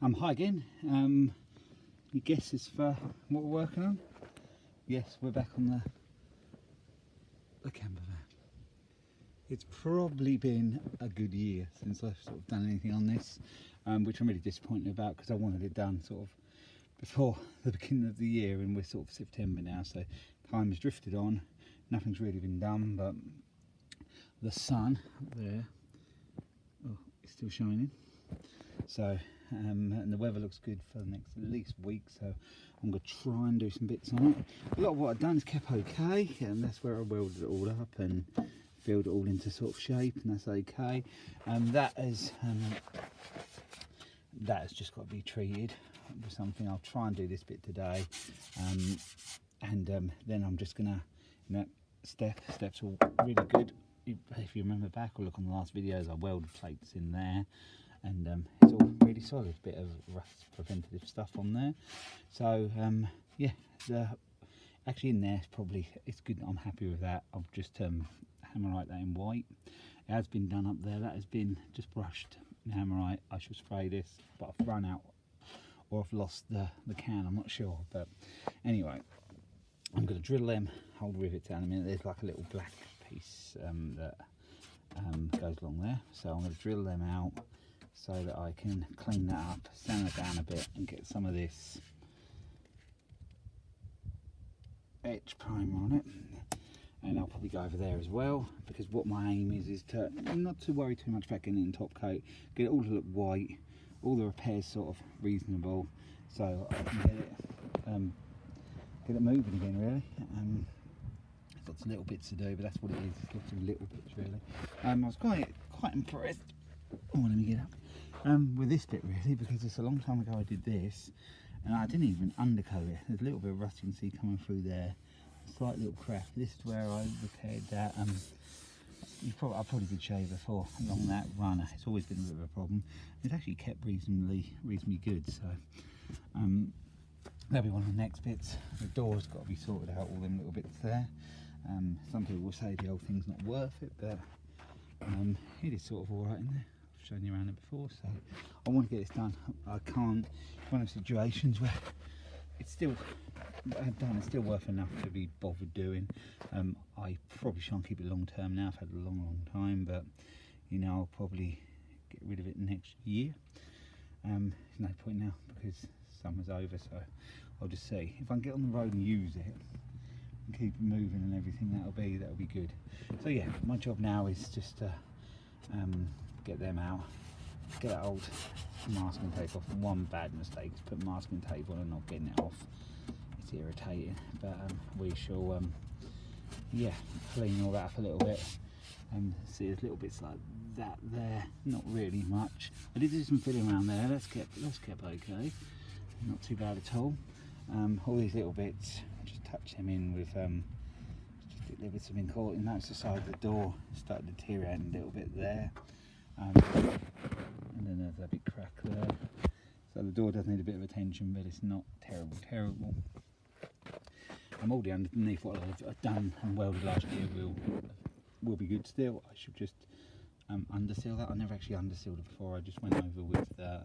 Hi again. Your guesses for what we're working on? Yes, we're back on the camper van. It's probably been a good year since I've sort of done anything on this, which I'm really disappointed about because I wanted it done sort of before the beginning of the year, and we're sort of September now, so time has drifted on. Nothing's really been done, but the sun up there, it's still shining. So and the weather looks good for the next at least week, so I'm going to try and do some bits on it. A lot of what I've done is kept okay, and that's where I welded it all up and filled it all into sort of shape, and that's okay. That has just got to be treated with something. I'll try and do this bit today, and then I'm just gonna, steps all really good. If you remember back or look on the last videos, I welded plates in there, and it's all really solid. Bit of rust preventative stuff on there. So yeah, actually in there it's good. I'm happy with that. I'll just Hammerite that in white. It has been done up there. That has been just brushed in Hammerite. I shall spray this, but I've run out, or I've lost the can. I'm not sure, but anyway, I'm going to drill them, hold rivets down in a minute. There's like a little black piece that goes along there, so I'm going to drill them out so that I can clean that up, sand it down a bit, and get some of this etch primer on it. And I'll probably go over there as well, because what my aim is to not to worry too much about getting it in top coat, get it all to look white, all the repairs sort of reasonable, so I can get it moving again, really. There's lots of little bits to do, but that's what it is. It's lots of little bits, really. I was quite impressed. Oh, let me get up. With this bit, really, because it's a long time ago I did this, and I didn't even undercoat it. There's a little bit of rust you can see coming through there. Slight little crack. This is where I repaired that. I probably did shave before along that runner. It's always been a bit of a problem. It's actually kept reasonably good. So that'll be one of the next bits. The door's got to be sorted out. All them little bits there. Some people will say the old thing's not worth it, but it is sort of all right in there. I've shown you around it before, so I want to get this done. I can't. It's one of those situations where it's still. I've done, it's still worth enough to be bothered doing. I probably shan't keep it long term now. I've had a long time, but I'll probably get rid of it next year. There's no point now because summer's over, so I'll just see if I can get on the road and use it and keep it moving and everything. That'll be good. So yeah, my job now is just to get them out, get that old masking tape off. One bad mistake is put masking tape on and not getting it off. It's irritating, but we shall clean all that up a little bit, and see there's little bits like that there, not really much. I did do some filling around there. That's kept okay, not too bad at all. All these little bits, just touch them in with just little bits have been caught, and that's the side of the door started deteriorating a little bit there, and then there's a big crack there, so the door does need a bit of attention, but it's not terrible. All the underneath what I've done and welded last year will be good still. I should just underseal that. I never actually undersealed it before. I just went over with the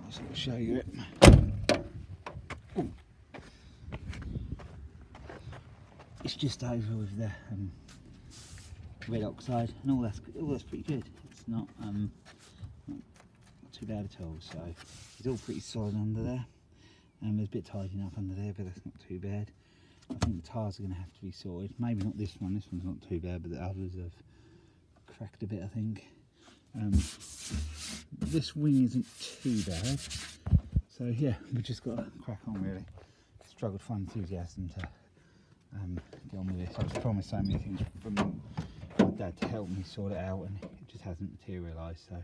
I'll just show you it. Ooh. It's just over with the red oxide, and all that's pretty good. It's not too bad at all. So it's all pretty solid under there. There's a bit tidying up under there, but that's not too bad. I think the tyres are going to have to be sorted. Maybe not this one's not too bad, but the others have cracked a bit, I think. This wing isn't too bad. So yeah, we've just got to crack on, really. Struggled to find enthusiasm to get on with this. I was promised so many things from my dad to help me sort it out, and it just hasn't materialised, so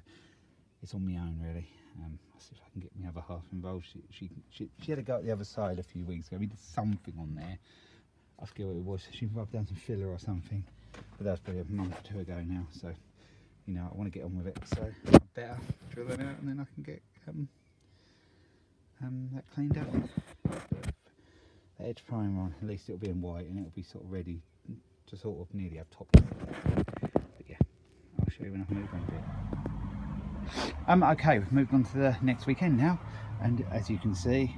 it's on my own, really. I'll see if I can get my other half involved. She had to go at the other side a few weeks ago. We did something on there. I forget what it was. She rubbed down some filler or something. But that was probably a month or two ago now. So, I want to get on with it. So I better drill it out, and then I can get that cleaned up. The edge primer on, at least it'll be in white, and it'll be sort of ready to sort of nearly have top. But yeah, I'll show you when I move on a bit. Okay, we've moved on to the next weekend now, and as you can see,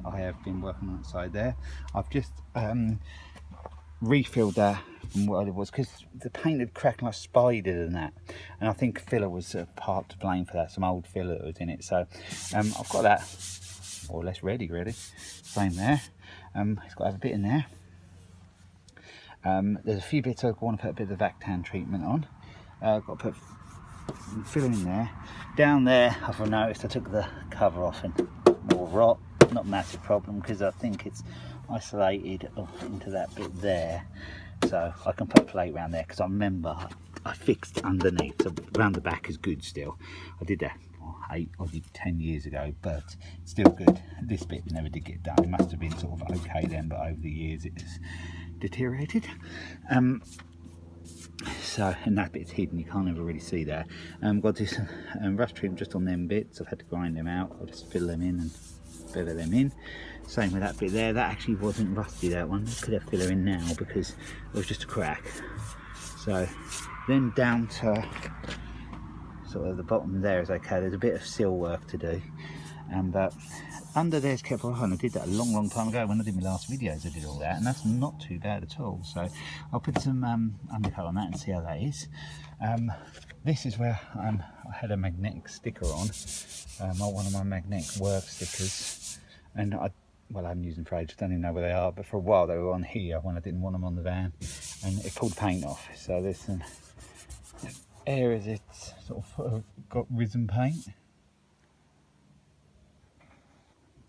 I have been working on that side there. I've just refilled that from what it was, because the paint had cracked like spider and that, and I think filler was part to blame for that, some old filler that was in it. So I've got that more or less ready really. Same there. It's got to have a bit in there. There's a few bits I want to put a bit of the Vactan treatment on. Got to put filler in there. Down there I've noticed I took the cover off and more rot. Not a massive problem because I think it's isolated off into that bit there, so I can put a plate around there, because I remember I fixed underneath, so around the back is good still. I did that 8 or 10 years ago, but it's still good. This bit never did get done. It must have been sort of okay then, but over the years it's deteriorated. So, and that bit's hidden, you can't ever really see that. Got to do some rust treatment just on them bits. I've had to grind them out. I'll just fill them in and feather them in. Same with that bit there. That actually wasn't rusty, that one. I could have filler in now because it was just a crack. So then down to sort of the bottom there is okay. There's a bit of seal work to do, but under there's kept on. I did that a long time ago when I did my last videos. I did all that, and that's not too bad at all. So I'll put some undercoat on that and see how that is. This is where I had a magnetic sticker on, one of my magnetic work stickers, and I haven't used them for ages, don't even know where they are, but for a while they were on here when I didn't want them on the van, and it pulled paint off. So there's some areas it's sort of got risen paint.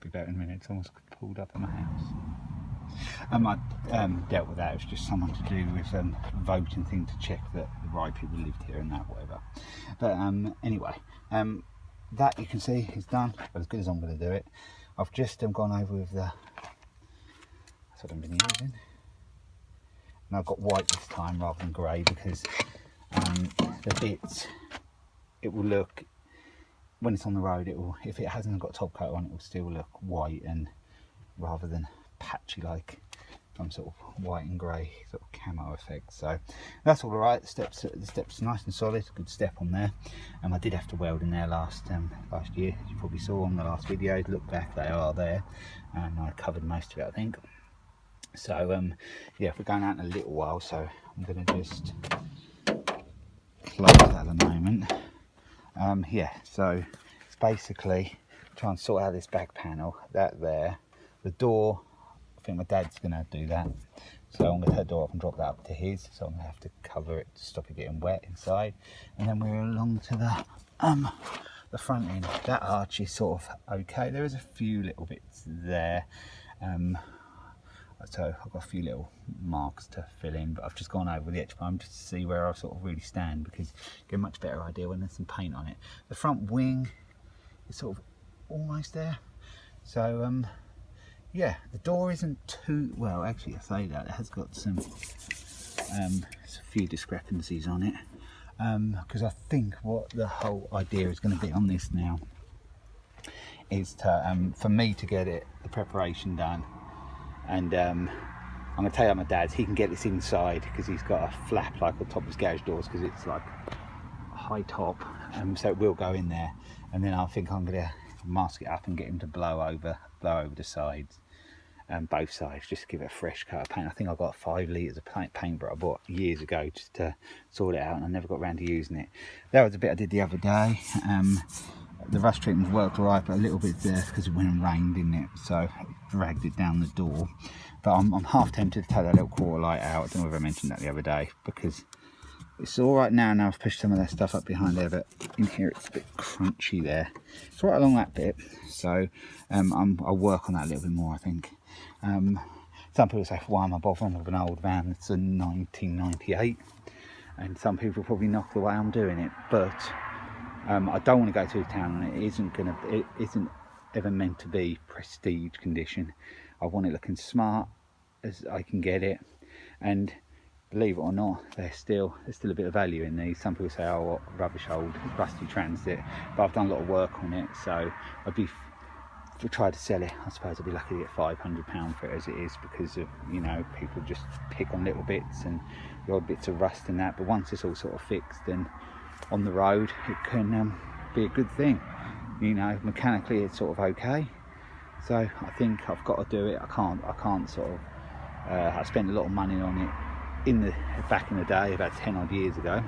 Be better in a minute, it's almost pulled up in my house. I dealt with that. It was just something to do with voting thing to check that the right people lived here and that, whatever. But anyway, that you can see is done, but as good as I'm going to do it. I've just gone over with that's what I've been using, and I've got white this time rather than grey, because the bits, it will look, when it's on the road, it will, if it hasn't got top coat on, it will still look white, and rather than patchy like some sort of white and grey sort of camo effect. So that's all right. The steps nice and solid, good step on there. I did have to weld in there last year, as you probably saw on the last video. Look back, they are there, and I covered most of it, I think. So yeah, we're going out in a little while, so I'm going to just close that at the moment. Yeah, so it's basically try and sort out this back panel, that there, the door. I think my dad's going to do that, so I'm going to take the door off and drop that up to his, so I'm going to have to cover it to stop it getting wet inside. And then we're along to the front end. That arch is sort of okay. There is a few little bits there, so I've got a few little marks to fill in, but I've just gone over the edge foam just to see where I sort of really stand, because you get a much better idea when there's some paint on it. The front wing is sort of almost there, so yeah, the door isn't too well. Actually, I say that it has got some a few discrepancies on it, because I think what the whole idea is going to be on this now is to for me to get the preparation done, and I'm going to tell you my dad's, he can get this inside because he's got a flap like on top of his garage doors, because it's like a high top, so it will go in there. And then I think I'm going to mask it up and get him to blow over the sides, both sides, just to give it a fresh coat of paint. I think I got 5 litres of paint that I bought years ago just to sort it out, and I never got around to using it. That was a bit I did the other day. The rust treatment worked alright, but a little bit there because it went and rained, didn't it? So it dragged it down the door. But I'm half tempted to take that little quarter light out. I don't know if I mentioned that the other day, because it's all right now. I've pushed some of that stuff up behind there, but in here it's a bit crunchy there. It's right along that bit, so I'll work on that a little bit more, I think. Some people say, why am I bothering with an old van? It's a 1998, and some people probably knock the way I'm doing it, but I don't want to go to town, and it isn't ever meant to be prestige condition. I want it looking smart as I can get it, and believe it or not, there's still a bit of value in these. Some people say, oh, what rubbish old rusty Transit, but I've done a lot of work on it, so to try to sell it, I suppose I'd be lucky to get £500 for it as it is, because of, you know, people just pick on little bits and the odd bits of rust and that. But once it's all sort of fixed and on the road, it can be a good thing. You know, mechanically it's sort of okay. So I think I've got to do it. I can't sort of, I spent a lot of money on it back in the day, about 10 odd years ago,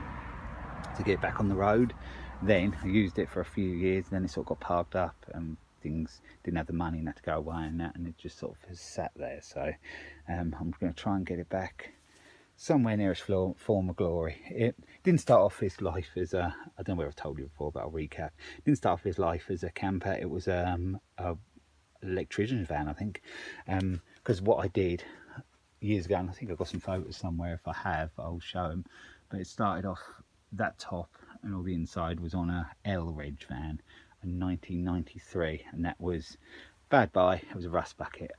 to get back on the road. Then I used it for a few years, then it sort of got parked up and things didn't have the money and had to go away and that, and it just sort of has sat there. So I'm going to try and get it back somewhere near its former glory. It didn't start off his life as a, I don't know whether I've told you before, but I'll recap. It didn't start off his life as a camper. It was a electrician's van, I think, because what I did years ago, and I think I've got some photos somewhere, if I have I'll show them, but it started off, that top and all the inside was on a L-Reg van in 1993, and that was bad buy. It was a rust bucket,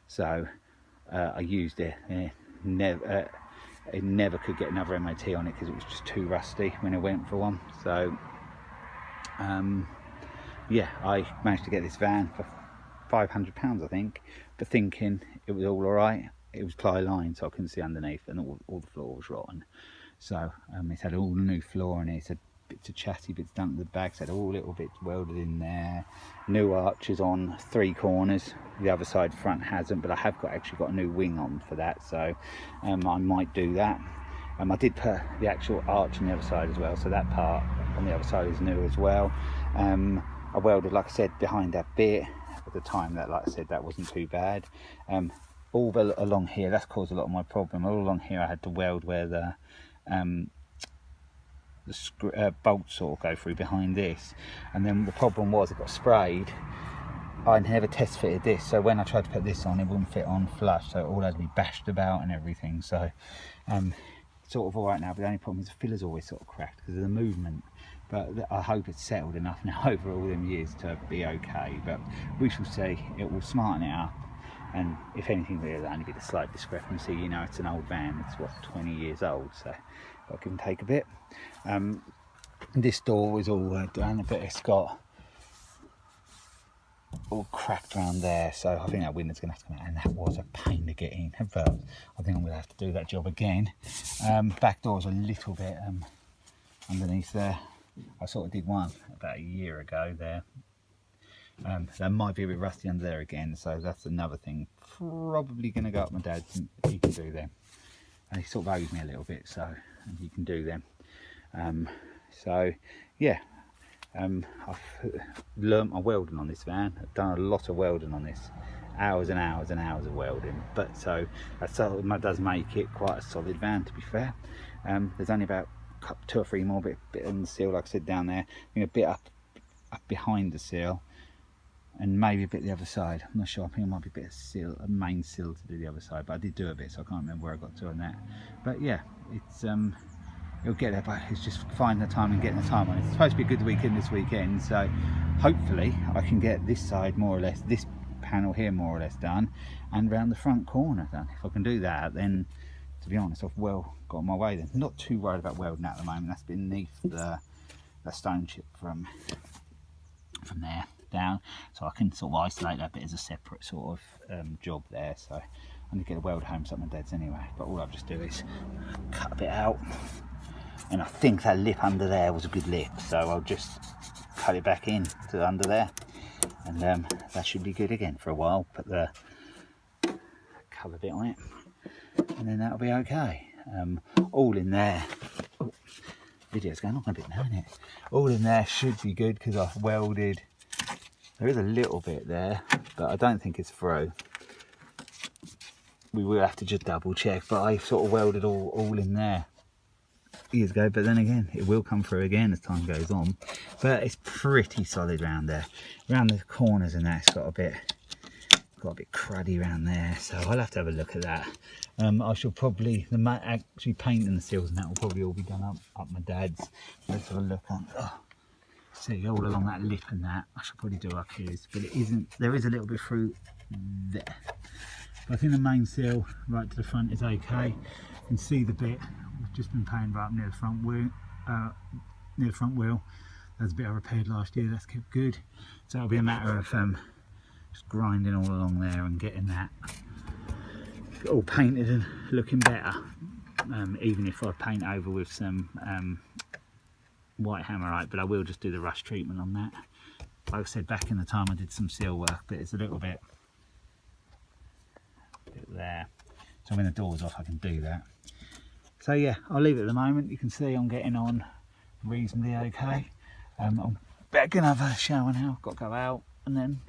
so I used it. It never could get another MOT on it because it was just too rusty when I went for one. So yeah, I managed to get this van for £500, I think, but thinking it was all right. It was ply line, so I couldn't see underneath, and all the floor was rotten. So it's had all the new floor in it. It's had bits of chassis bits done at the back. It's had all little bits welded in there. New arches on 3 corners. The other side front hasn't, but I have actually got a new wing on for that. So I might do that. I did put the actual arch on the other side as well, so that part on the other side is new as well. I welded, like I said, behind that bit at the time. That, like I said, that wasn't too bad. All along here, that's caused a lot of my problem. All along here I had to weld where the bolts sort of go through behind this, and then the problem was it got sprayed. I never test fitted this, so when I tried to put this on, it wouldn't fit on flush, so it all had to be bashed about and everything. So sort of all right now, but the only problem is the filler's always sort of cracked because of the movement. But I hope it's settled enough now over all them years to be okay, but we shall see. It will smarten it up, and if anything, there'll only be a slight discrepancy. You know, it's an old van, it's what, 20 years old, so I can take a bit. This door was all done, but it's got all cracked around there, so I think that window's going to have to come out, and that was a pain to get in, but I think I'm going to have to do that job again. Back door's a little bit underneath there. I sort of did one about a year ago there. That might be a bit rusty under there again, so that's another thing. Probably going to go up my dad's, and he can do them. And he sort of owes me a little bit, so, and he can do them. So yeah, I've learnt my welding on this van. I've done a lot of welding on this, hours and hours and hours of welding. But so that does make it quite a solid van, to be fair. There's only about 2 or 3 more bit in the seal, like I said, down there. I think a bit up behind the seal, and maybe a bit the other side. I'm not sure. I think it might be a bit of seal, a main seal to do the other side, but I did do a bit, so I can't remember where I got to on that. But yeah, it's it'll get there, but it's just finding the time and getting the time on it. It's supposed to be a good weekend this weekend, so hopefully I can get this side more or less, this panel here more or less done, and round the front corner done. If I can do that, then to be honest, I've well got my way then. Not too worried about welding at the moment. That's beneath the stone chip from there down, so I can sort of isolate that bit as a separate sort of job there. So I'm going to get a weld home some of my dad's anyway, but all I'll just do is cut a bit out, and I think that lip under there was a good lip, so I'll just cut it back in to under there, and that should be good again for a while. Put the cover bit on it, and then that'll be okay. All in there, video's going on a bit now, isn't it? All in there should be good because I've welded. There is a little bit there, but I don't think it's through. We will have to just double check, but I sort of welded all in there years ago, but then again, it will come through again as time goes on. But it's pretty solid around there. Around the corners and that, it's got a bit cruddy around there, so I'll have to have a look at that. I shall probably, actually painting the seals and that will probably all be done up my dad's. Let's have a look on, see, all along that lip and that. I should probably do up his, but it isn't, there is a little bit through there. But I think the main seal right to the front is okay. You can see the bit we've just been painting right up near the front wheel. There's a bit I repaired last year, that's kept good. So it'll be a matter of just grinding all along there and getting that all painted and looking better. Even if I paint over with some white hammerite, but I will just do the rust treatment on that. Like I said, back in the time I did some seal work, but it's a little bit there. So when the door's off I can do that. So yeah, I'll leave it at the moment. You can see I'm getting on reasonably okay. I'm gonna have a shower now, got to go out and then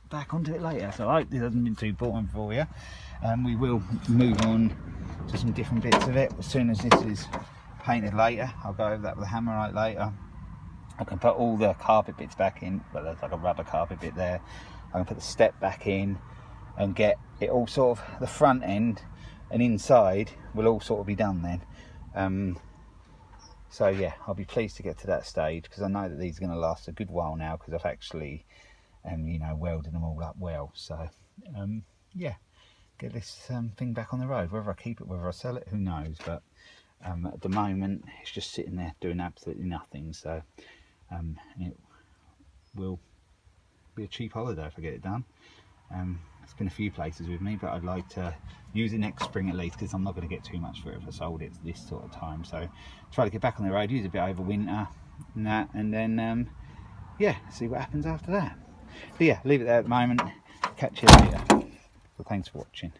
back onto it later. So I hope this hasn't been too boring for you. We will move on to some different bits of it as soon as this is painted later. I'll go over that with a hammerite later. I can put all the carpet bits back in, but there's like a rubber carpet bit there. I can put the step back in and get it all sort of, the front end and inside will all sort of be done then. So yeah, I'll be pleased to get to that stage, because I know that these are going to last a good while now, because I've actually you know, welded them all up well. So yeah, get this thing back on the road. Whether I keep it, whether I sell it, who knows, but at the moment it's just sitting there doing absolutely nothing. So it will be a cheap holiday if I get it done. It's been a few places with me, but I'd like to use it next spring at least, because I'm not going to get too much for it if I sold it this sort of time. So try to get back on the road, use it a bit over winter and that, and then yeah, see what happens after that. But yeah, leave it there at the moment. Catch you later. So thanks for watching.